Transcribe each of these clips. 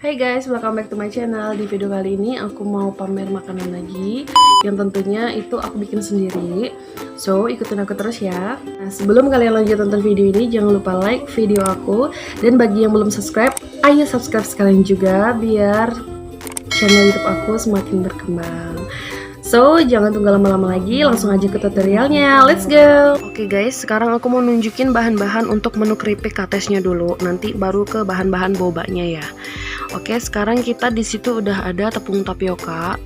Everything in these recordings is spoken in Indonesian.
Hai guys, welcome back to my channel. Di video kali ini aku mau pamer makanan lagi, yang tentunya itu aku bikin sendiri. So, ikutin aku terus ya. Nah, sebelum kalian lanjut tonton video ini, jangan lupa like video aku. Dan bagi yang belum subscribe, ayo subscribe sekalian juga biar channel YouTube aku semakin berkembang. So, jangan tunggu lama-lama lagi, langsung aja ke tutorialnya. Let's go! Oke guys, sekarang aku mau nunjukin bahan-bahan untuk menu keripik katesnya dulu. Nanti baru ke bahan-bahan bobanya ya. Oke, sekarang kita di situ udah ada tepung tapioka.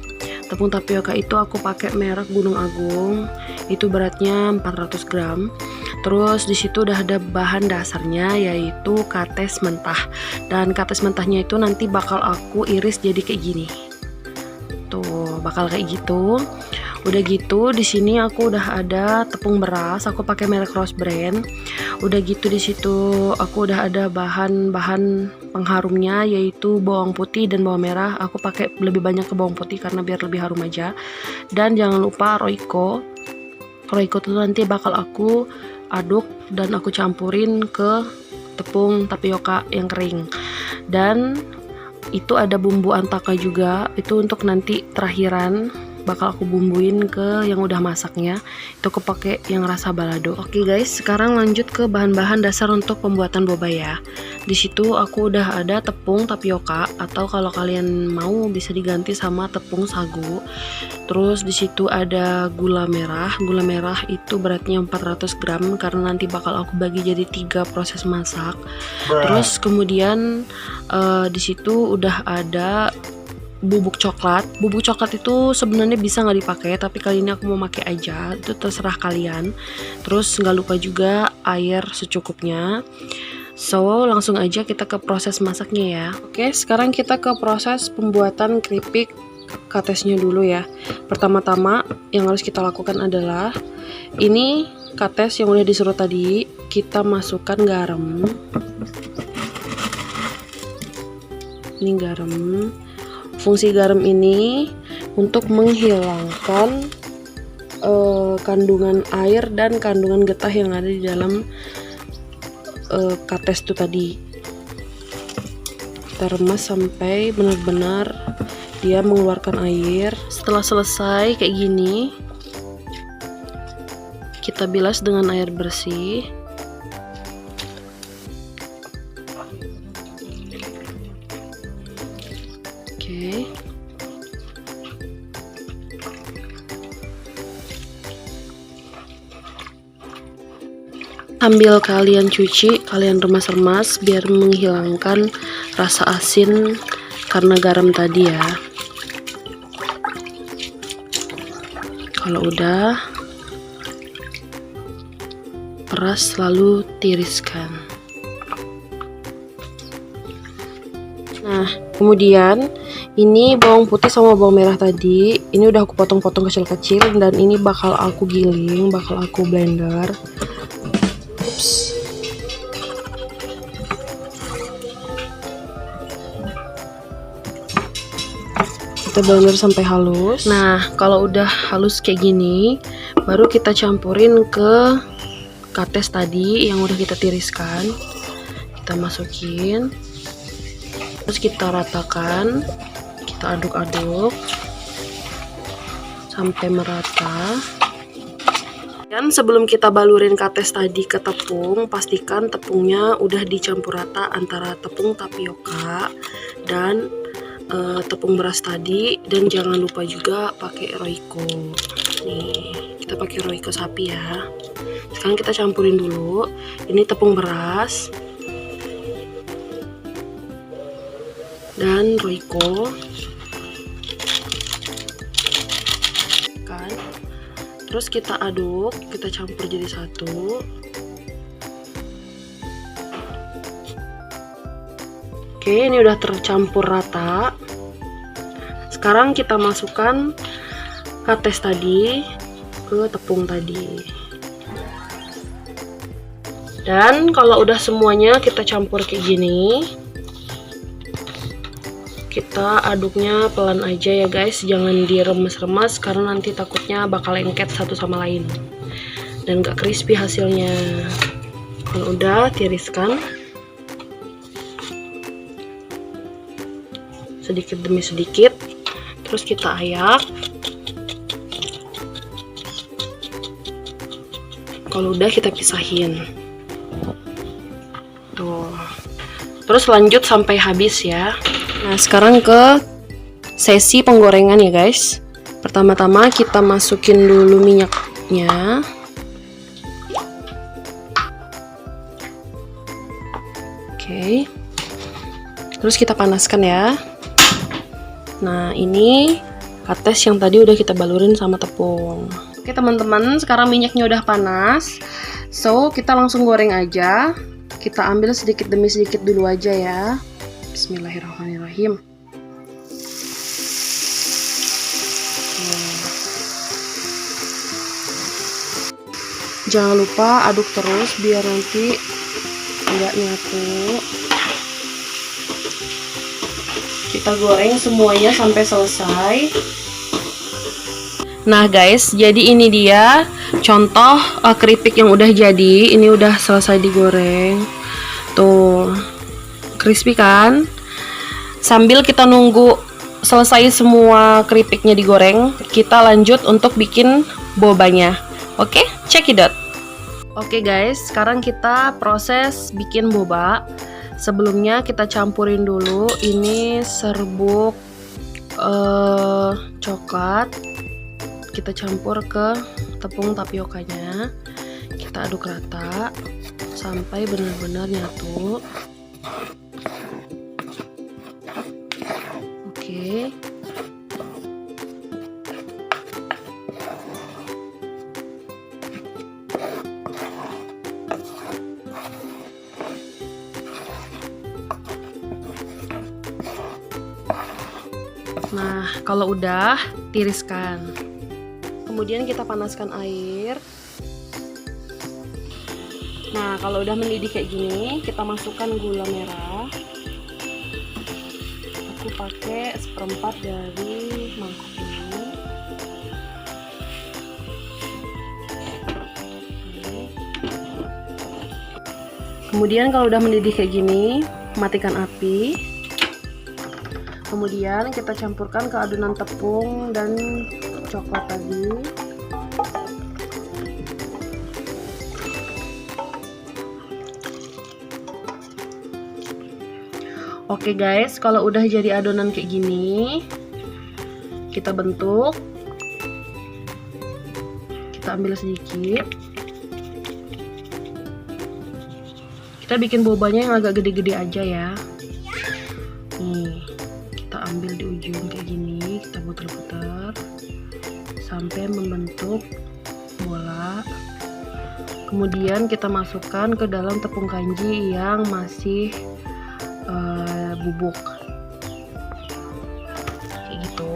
Tepung tapioka itu aku pakai merek Gunung Agung. Itu beratnya 400 gram. Terus di situ udah ada bahan dasarnya yaitu kates mentah. Dan kates mentahnya itu nanti bakal aku iris jadi kayak gini. Tuh, bakal kayak gitu. Udah gitu di sini aku udah ada tepung beras, aku pakai merek Rose Brand. Udah gitu di situ aku udah ada bahan-bahan pengharumnya yaitu bawang putih dan bawang merah. Aku pakai lebih banyak ke bawang putih karena biar lebih harum aja. Dan jangan lupa Royco. Royco itu nanti bakal aku aduk dan aku campurin ke tepung tapioka yang kering. Dan itu ada bumbu antaka juga, itu untuk nanti terakhiran bakal aku bumbuin ke yang udah masaknya. Itu aku pakai yang rasa balado. Oke guys, sekarang lanjut ke bahan-bahan dasar untuk pembuatan boba ya. Di situ aku udah ada tepung tapioka atau kalau kalian mau bisa diganti sama tepung sagu. Terus di situ ada gula merah. Gula merah itu beratnya 400 gram karena nanti bakal aku bagi jadi 3 proses masak. Terus kemudian di situ udah ada bubuk coklat. Bubuk coklat itu sebenarnya bisa nggak dipakai, tapi kali ini aku mau pakai aja. Itu terserah kalian. Terus nggak lupa juga air secukupnya. So, langsung aja kita ke proses masaknya ya. Oke, sekarang kita ke proses pembuatan keripik katesnya dulu ya. Pertama-tama yang harus kita lakukan adalah ini kates yang udah disuruh tadi, kita masukkan garam. Ini garam. Fungsi garam ini untuk menghilangkan kandungan air dan kandungan getah yang ada di dalam kates itu tadi. Kita remas sampai benar-benar dia mengeluarkan air. Setelah selesai kayak gini, kita bilas dengan air bersih. Oke. Sambil kalian cuci, kalian remas-remas biar menghilangkan rasa asin karena garam tadi ya. Kalau udah, peras lalu tiriskan. Nah, kemudian ini bawang putih sama bawang merah tadi, ini udah aku potong-potong kecil-kecil dan ini bakal aku giling, bakal aku blender. Ups. Kita blender sampai halus. Nah, kalau udah halus kayak gini, baru kita campurin ke kates tadi yang udah kita tiriskan. Kita masukin. Terus kita ratakan, kita aduk-aduk sampai merata. Dan sebelum kita balurin kates tadi ke tepung, pastikan tepungnya udah dicampur rata antara tepung tapioka dan tepung beras tadi. Dan jangan lupa juga pakai Royco. Nih, kita pakai Royco sapi ya. Sekarang kita campurin dulu. Ini tepung beras dan Royco kan, terus kita aduk, kita campur jadi satu. Oke, ini udah tercampur rata. Sekarang kita masukkan kates tadi ke tepung tadi. Dan kalau udah semuanya kita campur kayak gini, kita aduknya pelan aja ya guys, jangan diremes-remes karena nanti takutnya bakal lengket satu sama lain dan gak crispy hasilnya. Kalau udah, tiriskan. sedikit demi sedikit. Terus kita ayak. Kalau udah kita pisahin. Tuh. Terus lanjut sampai habis ya. Nah, sekarang ke sesi penggorengan ya guys. Pertama-tama kita masukin dulu minyaknya. Oke. Terus kita panaskan ya. Nah, ini kates yang tadi udah kita balurin sama tepung. Oke teman-teman, sekarang minyaknya udah panas. So, kita langsung goreng aja. Kita ambil sedikit demi sedikit dulu aja ya. Bismillahirrahmanirrahim. Jangan lupa aduk terus biar nanti nggak nyatu. Kita goreng semuanya sampai selesai. Nah guys, jadi ini dia contoh keripik yang udah jadi. Ini udah selesai digoreng. Tuh, crispy kan? Sambil kita nunggu selesai semua keripiknya digoreng, kita lanjut untuk bikin bobanya. Oke, check it out. Oke guys, sekarang kita proses bikin boba. Sebelumnya kita campurin dulu ini serbuk coklat. Kita campur ke tepung tapiokanya. Kita aduk rata sampai benar-benar nyatu. Oke. Nah, kalau udah, tiriskan. Kemudian kita panaskan air. Nah, kalau udah mendidih kayak gini, kita masukkan gula merah. Aku pakai 1/4 dari mangkok ini. Kemudian kalau udah mendidih kayak gini, matikan api. Kemudian kita campurkan ke adonan tepung dan coklat tadi. Oke guys, kalau udah jadi adonan kayak gini, kita bentuk. Kita ambil sedikit. Kita bikin bobanya yang agak gede-gede aja ya. Nih, kita ambil di ujung kayak gini, kita putar-putar sampai membentuk bola. Kemudian kita masukkan ke dalam tepung kanji yang masih bubuk kayak gitu.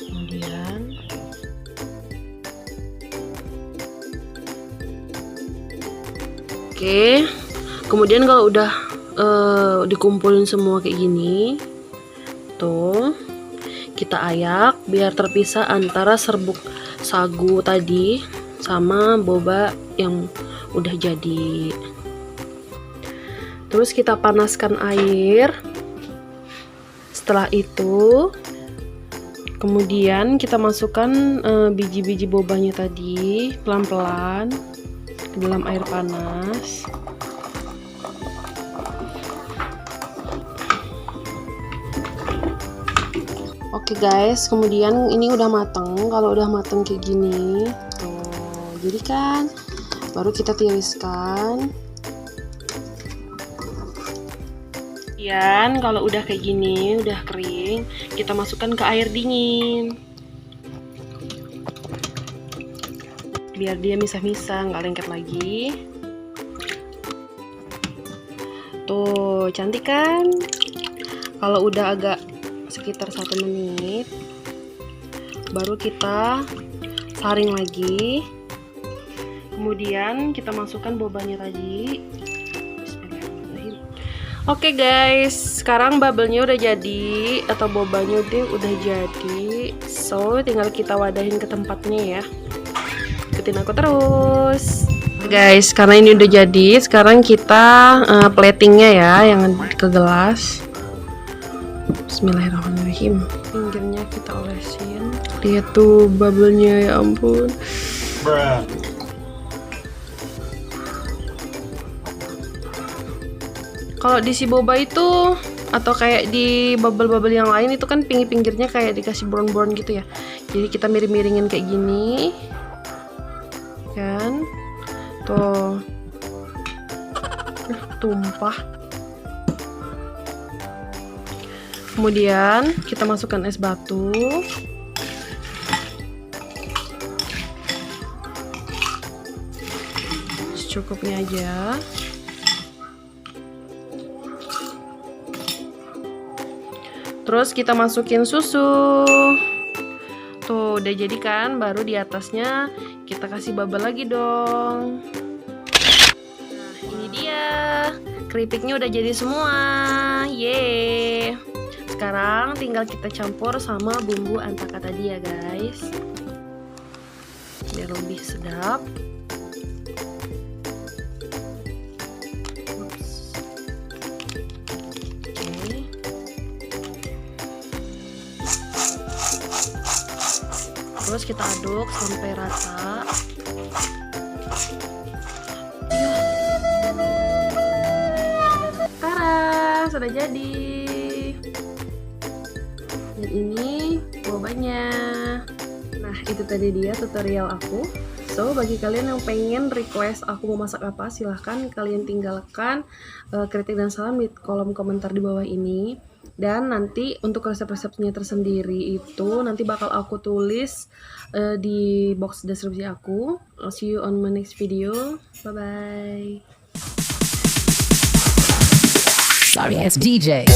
Kemudian kemudian kalau udah dikumpulin semua kayak gini tuh, kita ayak biar terpisah antara serbuk sagu tadi sama boba yang udah jadi. Terus kita panaskan air. Setelah itu kemudian kita masukkan biji-biji bobanya tadi pelan-pelan ke dalam air panas. Oke guys, kemudian ini udah mateng. Kalau udah mateng kayak gini tuh, jadi kan baru kita tiriskan. Kemudian kalau udah kayak gini, udah kering, kita masukkan ke air dingin biar dia misah-misah, nggak lengket lagi. Tuh, cantik kan? Kalau udah agak sekitar 1 menit, baru kita saring lagi. Kemudian kita masukkan bobanya tadi. Oke guys, sekarang bubble-nya udah jadi atau bobanya udah jadi. So, tinggal kita wadahin ke tempatnya ya. Ikutin aku terus. Guys, karena ini udah jadi, sekarang kita platingnya ya yang ke gelas. Bismillahirrahmanirrahim. Pinggirnya kita olesin. Lihat tuh bubble-nya, ya ampun. Kalau di si boba itu atau kayak di bubble-bubble yang lain itu kan pinggir-pinggirnya kayak dikasih brown-brown gitu ya. Jadi kita miring-miringin kayak gini. Kan? Tuh. Tumpah. Kemudian kita masukkan es batu. Secukupnya aja. Terus kita masukin susu. Tuh udah jadi kan, baru di atasnya kita kasih bubble lagi dong. Nah ini dia, keripiknya udah jadi semua. Yeay. Sekarang tinggal kita campur sama bumbu antaka tadi ya guys, biar lebih sedap. Terus kita aduk sampai rata. Tara, sudah jadi. Dan ini bobanya. Nah, itu tadi dia tutorial aku. So, bagi kalian yang pengen request aku mau masak apa, silahkan kalian tinggalkan kritik dan salam di kolom komentar di bawah ini. Dan nanti untuk resep-resepnya tersendiri itu nanti bakal aku tulis di box deskripsi aku. I'll see you on my next video. Bye-bye. Sorry, it's DJ.